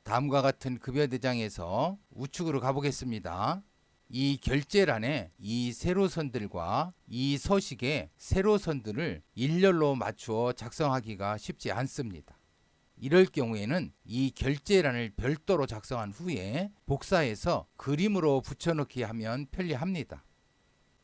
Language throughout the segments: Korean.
다음과 같은 급여 대장에서 우측으로 가보겠습니다. 이 결제란에 이 세로선들과 이 서식의 세로선들을 일렬로 맞추어 작성하기가 쉽지 않습니다. 이럴 경우에는 이 결제란을 별도로 작성한 후에 복사해서 그림으로 붙여넣기 하면 편리합니다.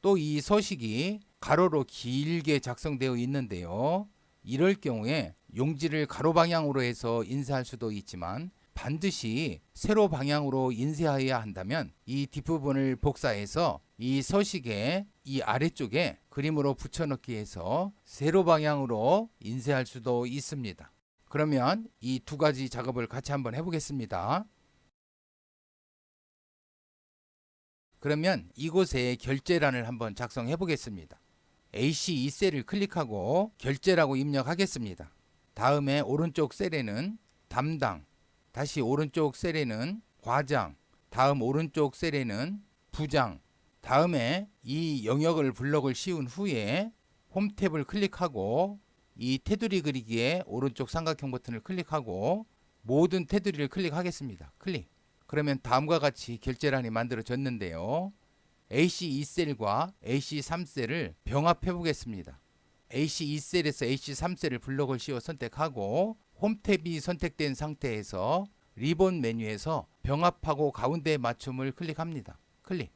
또 이 서식이 가로로 길게 작성되어 있는데요. 이럴 경우에 용지를 가로 방향으로 해서 인쇄할 수도 있지만 반드시 세로 방향으로 인쇄해야 한다면 이 뒷부분을 복사해서 이 서식의 이 아래쪽에 그림으로 붙여넣기 해서 세로 방향으로 인쇄할 수도 있습니다. 그러면 이 두 가지 작업을 같이 한번 해보겠습니다. 그러면 이곳에 결제란을 한번 작성해 보겠습니다. AC 2셀을 클릭하고 결제라고 입력하겠습니다. 다음에 오른쪽 셀에는 담당, 다시 오른쪽 셀에는 과장, 다음 오른쪽 셀에는 부장, 다음에 이 영역을 블럭을 씌운 후에 홈 탭을 클릭하고 이 테두리 그리기에 오른쪽 삼각형 버튼을 클릭하고 모든 테두리를 클릭하겠습니다. 클릭. 그러면 다음과 같이 결제란이 만들어졌는데요. AC 2셀과 AC 3셀을 병합해 보겠습니다. AC 2셀에서 AC 3셀을 블록을 씌워 선택하고 홈 탭이 선택된 상태에서 리본 메뉴에서 병합하고 가운데 맞춤을 클릭합니다. 클릭.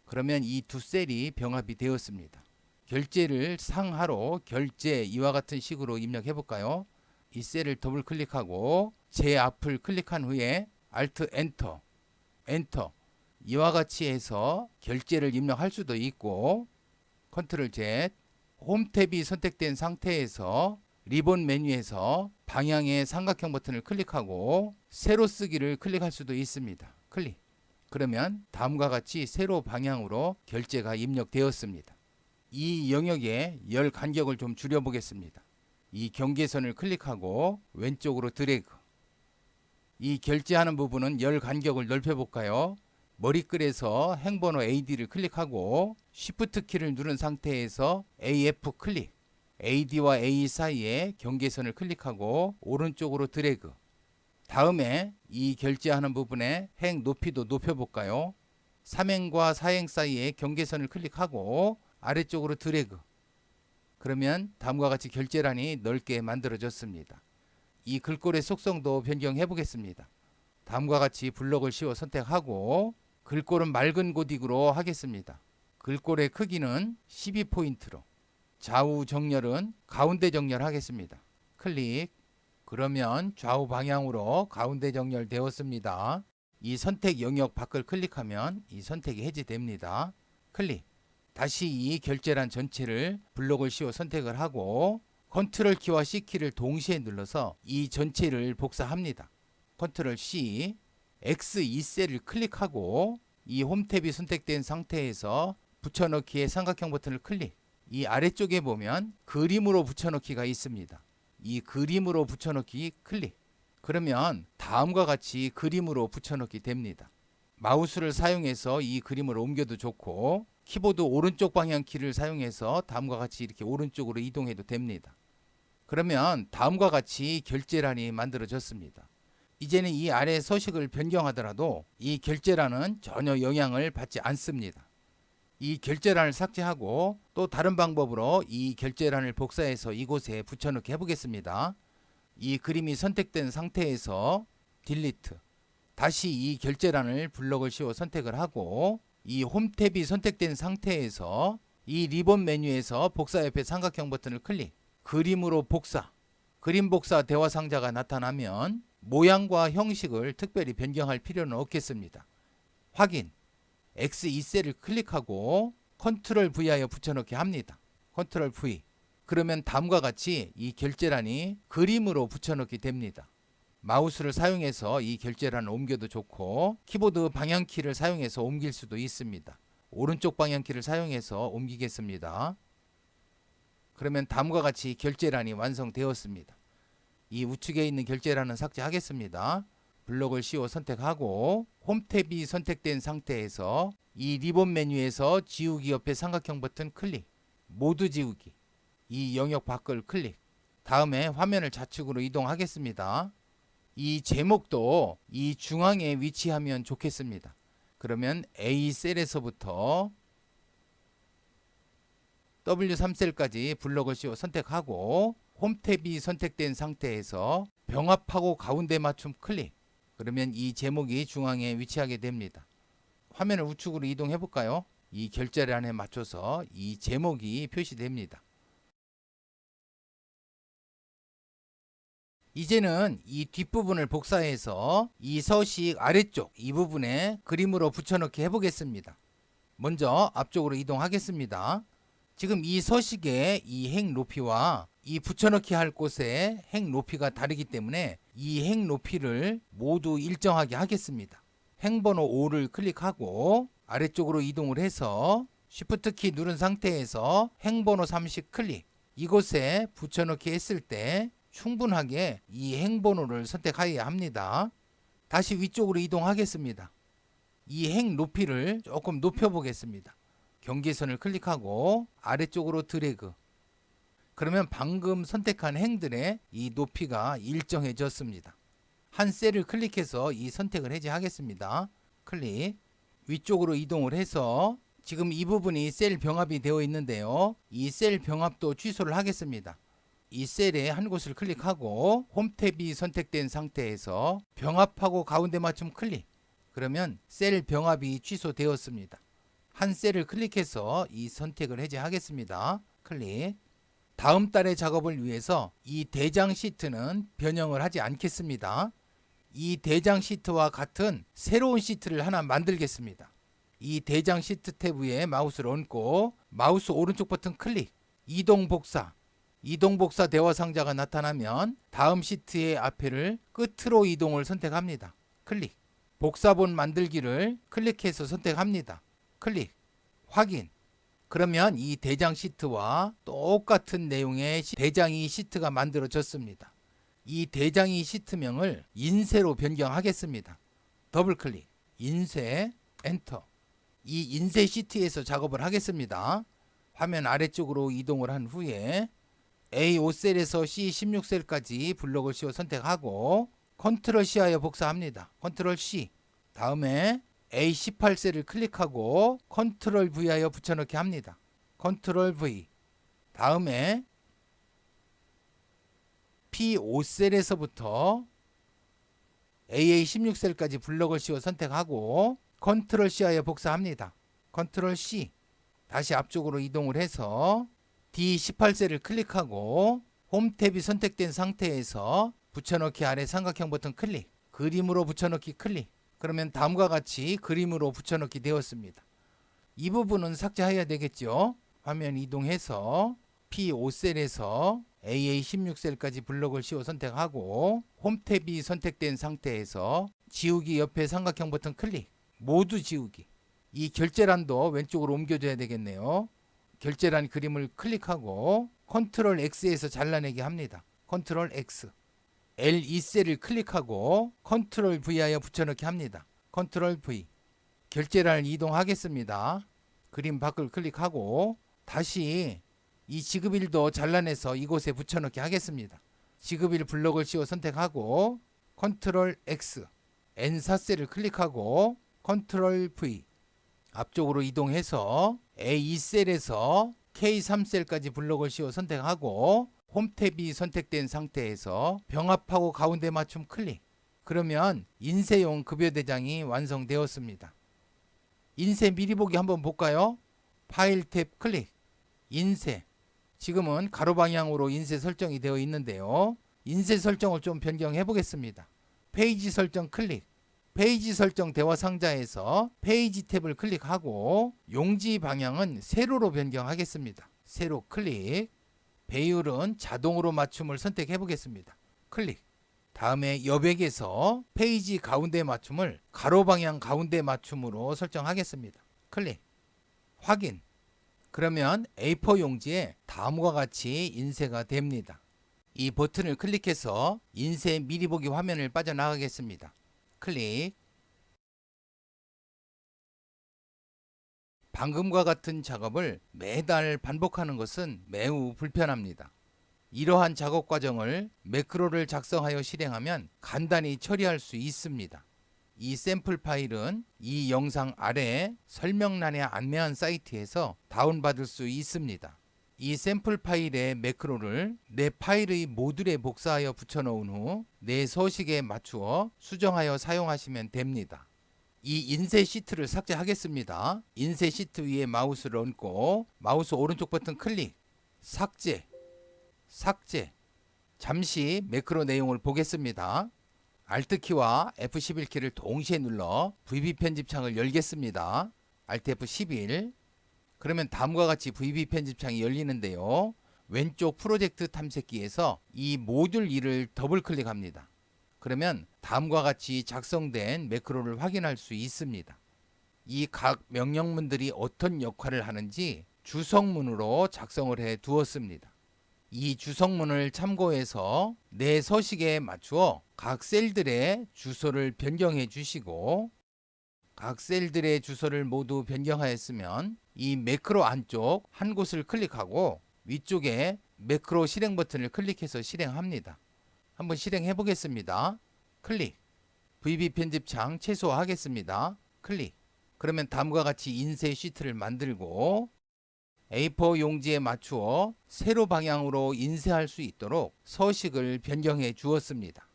그러면 이 두 셀이 병합이 되었습니다. 결제를 상하로 결제 이와 같은 식으로 입력해 볼까요? 이 셀을 더블 클릭하고 제 앞을 클릭한 후에 Alt 엔터 엔터 이와 같이 해서 결제를 입력할 수도 있고 컨트롤 Z 홈 탭이 선택된 상태에서 리본 메뉴에서 방향의 삼각형 버튼을 클릭하고 세로 쓰기를 클릭할 수도 있습니다. 클릭. 그러면 다음과 같이 세로 방향으로 결제가 입력되었습니다. 이 영역의 열 간격을 좀 줄여 보겠습니다. 이 경계선을 클릭하고 왼쪽으로 드래그. 이 결제하는 부분은 열 간격을 넓혀 볼까요? 머리글에서 행번호 AD를 클릭하고 Shift 키를 누른 상태에서 AF 클릭. AD와 A 사이에 경계선을 클릭하고 오른쪽으로 드래그. 다음에 이 결제하는 부분의 행 높이도 높여 볼까요? 3행과 4행 사이에 경계선을 클릭하고 아래쪽으로 드래그. 그러면 다음과 같이 결제란이 넓게 만들어졌습니다. 이 글꼴의 속성도 변경해 보겠습니다. 다음과 같이 블록을 씌워 선택하고 글꼴은 맑은 고딕으로 하겠습니다. 글꼴의 크기는 12포인트로 좌우 정렬은 가운데 정렬하겠습니다. 클릭. 그러면 좌우 방향으로 가운데 정렬되었습니다. 이 선택 영역 밖을 클릭하면 이 선택이 해제됩니다. 클릭. 다시 이 결제란 전체를 블록을 씌워 선택을 하고 컨트롤 키와 C 키를 동시에 눌러서 이 전체를 복사합니다. 컨트롤 C, X2셀을 클릭하고 이 홈 탭이 선택된 상태에서 붙여넣기의 삼각형 버튼을 클릭. 이 아래쪽에 보면 그림으로 붙여넣기가 있습니다. 이 그림으로 붙여넣기 클릭. 그러면 다음과 같이 그림으로 붙여넣기 됩니다. 마우스를 사용해서 이 그림을 옮겨도 좋고 키보드 오른쪽 방향 키를 사용해서 다음과 같이 이렇게 오른쪽으로 이동해도 됩니다. 그러면 다음과 같이 결제란이 만들어졌습니다. 이제는 이 아래 서식을 변경하더라도 이 결제란은 전혀 영향을 받지 않습니다. 이 결제란을 삭제하고 또 다른 방법으로 이 결제란을 복사해서 이곳에 붙여넣기 해보겠습니다. 이 그림이 선택된 상태에서 딜리트. 다시 이 결제란을 블록을 씌워 선택을 하고 이 홈 탭이 선택된 상태에서 이 리본 메뉴에서 복사 옆에 삼각형 버튼을 클릭. 그림으로 복사. 그림 복사 대화 상자가 나타나면 모양과 형식을 특별히 변경할 필요는 없겠습니다. 확인. X2셀을 클릭하고 컨트롤 V하여 붙여넣기 합니다. 컨트롤 V. 그러면 다음과 같이 이 결제란이 그림으로 붙여넣기 됩니다. 마우스를 사용해서 이 결제란을 옮겨도 좋고 키보드 방향키를 사용해서 옮길 수도 있습니다. 오른쪽 방향키를 사용해서 옮기겠습니다. 그러면 다음과 같이 결제란이 완성되었습니다. 이 우측에 있는 결제란은 삭제하겠습니다. 블록을 씌워 선택하고 홈 탭이 선택된 상태에서 이 리본 메뉴에서 지우기 옆에 삼각형 버튼 클릭. 모두 지우기. 이 영역 밖을 클릭. 다음에 화면을 좌측으로 이동하겠습니다. 이 제목도 이 중앙에 위치하면 좋겠습니다. 그러면 A셀에서부터 W3셀까지 블록을 씌워 선택하고 홈탭이 선택된 상태에서 병합하고 가운데 맞춤 클릭. 그러면 이 제목이 중앙에 위치하게 됩니다. 화면을 우측으로 이동해 볼까요? 이 결제란에 맞춰서 이 제목이 표시됩니다. 이제는 이 뒷부분을 복사해서 이 서식 아래쪽 이 부분에 그림으로 붙여넣기 해보겠습니다. 먼저 앞쪽으로 이동하겠습니다. 지금 이 서식의 이 행 높이와 이 붙여넣기 할 곳의 행 높이가 다르기 때문에 이 행 높이를 모두 일정하게 하겠습니다. 행번호 5를 클릭하고 아래쪽으로 이동을 해서 Shift 키 누른 상태에서 행번호 30 클릭. 이곳에 붙여넣기 했을 때 충분하게 이 행번호를 선택하여야 합니다. 다시 위쪽으로 이동하겠습니다. 이 행 높이를 조금 높여 보겠습니다. 경계선을 클릭하고 아래쪽으로 드래그. 그러면 방금 선택한 행들의 이 높이가 일정해졌습니다. 한 셀을 클릭해서 이 선택을 해제하겠습니다. 클릭. 위쪽으로 이동을 해서 지금 이 부분이 셀 병합이 되어 있는데요. 이 셀 병합도 취소를 하겠습니다. 이 셀에 한 곳을 클릭하고 홈탭이 선택된 상태에서 병합하고 가운데 맞춤 클릭. 그러면 셀 병합이 취소되었습니다. 한 셀을 클릭해서 이 선택을 해제하겠습니다. 클릭. 다음 달의 작업을 위해서 이 대장 시트는 변형을 하지 않겠습니다. 이 대장 시트와 같은 새로운 시트를 하나 만들겠습니다. 이 대장 시트 탭 에 마우스를 얹고 마우스 오른쪽 버튼 클릭. 이동 복사. 이동 복사 대화 상자가 나타나면 다음 시트의 앞에를 끝으로 이동을 선택합니다. 클릭. 복사본 만들기를 클릭해서 선택합니다. 클릭. 확인. 그러면 이 대장 시트와 똑같은 내용의 대장이 시트가 만들어졌습니다. 이 대장이 시트명을 인쇄로 변경하겠습니다. 더블 클릭. 인쇄. 엔터. 이 인쇄 시트에서 작업을 하겠습니다. 화면 아래쪽으로 이동을 한 후에 A5셀에서 C16셀까지 블록을 씌워 선택하고 컨트롤 C하여 복사합니다. 컨트롤 C. 다음에 A18셀을 클릭하고 컨트롤 V하여 붙여넣기 합니다. 컨트롤 V. 다음에 P5셀에서부터 AA16셀까지 블록을 씌워 선택하고 컨트롤 C하여 복사합니다. 컨트롤 C. 다시 앞쪽으로 이동을 해서 D18셀을 클릭하고 홈탭이 선택된 상태에서 붙여넣기 아래 삼각형 버튼 클릭. 그림으로 붙여넣기 클릭. 그러면 다음과 같이 그림으로 붙여넣기 되었습니다. 이 부분은 삭제해야 되겠죠. 화면 이동해서 P5셀에서 AA16셀까지 블록을 씌워 선택하고 홈탭이 선택된 상태에서 지우기 옆에 삼각형 버튼 클릭. 모두 지우기. 이 결제란도 왼쪽으로 옮겨줘야 되겠네요. 결제란 그림을 클릭하고 컨트롤 X에서 잘라내기 합니다. 컨트롤 X. L2셀을 클릭하고 컨트롤 V하여 붙여넣기 합니다. 컨트롤 V. 결제란을 이동하겠습니다. 그림 밖을 클릭하고 다시 이 지급일도 잘라내서 이곳에 붙여넣기 하겠습니다. 지급일 블록을 씌워 선택하고 컨트롤 X. N4셀을 클릭하고 컨트롤 V. 앞쪽으로 이동해서 A2셀에서 K3셀까지 블록을 씌워 선택하고 홈탭이 선택된 상태에서 병합하고 가운데 맞춤 클릭. 그러면 인쇄용 급여 대장이 완성되었습니다. 인쇄 미리 보기 한번 볼까요? 파일 탭 클릭. 인쇄. 지금은 가로 방향으로 인쇄 설정이 되어 있는데요. 인쇄 설정을 좀 변경해 보겠습니다. 페이지 설정 클릭. 페이지 설정 대화 상자에서 페이지 탭을 클릭하고 용지 방향은 세로로 변경하겠습니다. 세로 클릭. 배율은 자동으로 맞춤을 선택해 보겠습니다. 클릭. 다음에 여백에서 페이지 가운데 맞춤을 가로 방향 가운데 맞춤으로 설정하겠습니다. 클릭. 확인. 그러면 A4 용지에 다음과 같이 인쇄가 됩니다. 이 버튼을 클릭해서 인쇄 미리 보기 화면을 빠져나가겠습니다. 클릭. 방금과 같은 작업을 매달 반복하는 것은 매우 불편합니다. 이러한 작업 과정을 매크로를 작성하여 실행하면 간단히 처리할 수 있습니다. 이 샘플 파일은 이 영상 아래 설명란에 안내한 사이트에서 다운받을 수 있습니다. 이 샘플 파일의 매크로를 내 파일의 모듈에 복사하여 붙여놓은 후 내 서식에 맞추어 수정하여 사용하시면 됩니다. 이 인쇄 시트를 삭제하겠습니다. 인쇄 시트 위에 마우스를 얹고 마우스 오른쪽 버튼 클릭, 삭제, 잠시 매크로 내용을 보겠습니다. Alt키와 F11키를 동시에 눌러 VB 편집창을 열겠습니다. Alt F11. 그러면 다음과 같이 VB 편집창이 열리는데요. 왼쪽 프로젝트 탐색기에서 이 모듈 2를 더블 클릭합니다. 그러면 다음과 같이 작성된 매크로를 확인할 수 있습니다. 이 각 명령문들이 어떤 역할을 하는지 주성문으로 작성을 해 두었습니다. 이 주성문을 참고해서 내 서식에 맞추어 각 셀들의 주소를 변경해 주시고, 각 셀들의 주소를 모두 변경하였으면 이 매크로 안쪽 한 곳을 클릭하고 위쪽에 매크로 실행 버튼을 클릭해서 실행합니다. 한번 실행해 보겠습니다. 클릭. VB 편집창 최소화하겠습니다. 클릭. 그러면 다음과 같이 인쇄 시트를 만들고 A4 용지에 맞추어 세로 방향으로 인쇄할 수 있도록 서식을 변경해 주었습니다.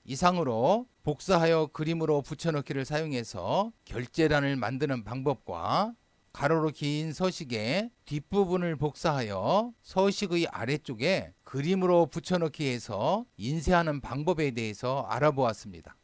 이상으로 복사하여 그림으로 붙여넣기를 사용해서 결제란을 만드는 방법과 가로로 긴 서식의 뒷부분을 복사하여 서식의 아래쪽에 그림으로 붙여넣기 해서 인쇄하는 방법에 대해서 알아보았습니다.